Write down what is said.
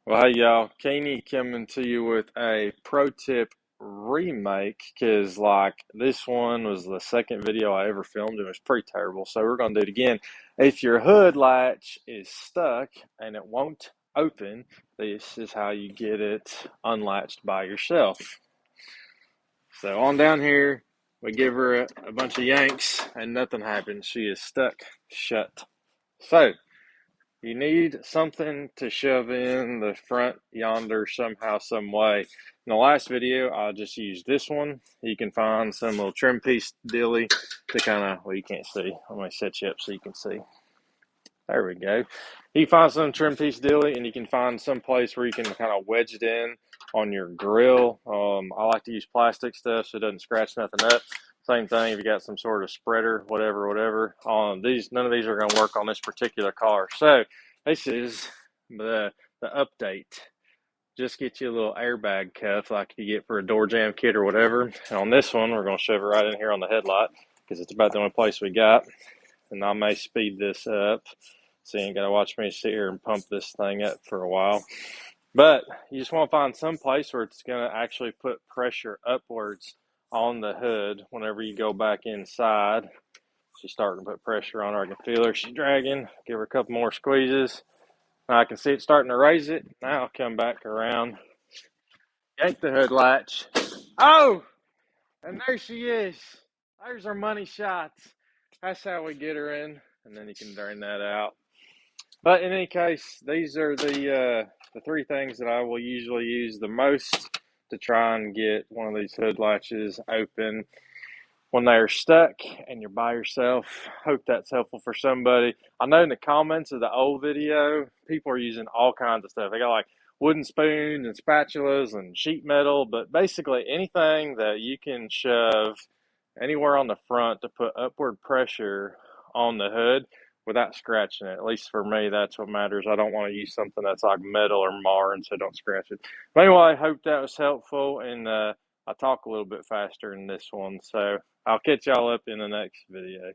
Well, hey y'all, Keeney coming to you with a pro tip remake because, this one was the second video I ever filmed and it was pretty terrible. So, we're going to do it again. If your hood latch is stuck and it won't open, this is how you get it unlatched by yourself. So, on down here, we give her a bunch of yanks and nothing happens. She is stuck shut. So, you need something to shove in the front yonder somehow, some way. In the last video, I just used this one. You can find some little trim piece dilly to kind of, well, you can't see. I'm going to set you up so you can see. There we go. You can find some trim piece dilly, and you can find some place where you can kind of wedge it in on your grill. I like to use plastic stuff so it doesn't scratch nothing up. Same thing if you got some sort of spreader, whatever. None of these are going to work on this particular car. So this is the update. Just get you a little airbag cuff like you get for a door jam kit or whatever. And on this one, we're going to shove it right in here on the headlight because it's about the only place we got. And I may speed this up, so you ain't got to watch me sit here and pump this thing up for a while. But you just want to find some place where it's going to actually put pressure upwards on the hood whenever you go back inside. She's starting to put pressure on her. I can feel her. She's dragging. Give her a couple more squeezes. Now I can see it starting to raise it. Now I'll come back around, yank the hood latch. Oh! And there she is. There's our money shots. That's how we get her in. And then you can drain that out. But in any case, these are the three things that I will usually use the most to try and get one of these hood latches open when they're stuck and you're by yourself. Hope that's helpful for somebody. I know in the comments of the old video, people are using all kinds of stuff. They got like wooden spoons and spatulas and sheet metal, but basically anything that you can shove anywhere on the front to put upward pressure on the hood without scratching it. At least for me, that's what matters. I don't want to use something that's like metal or marring, so don't scratch it. But anyway, I hope that was helpful, and I talk a little bit faster in this one, so I'll catch y'all up in the next video.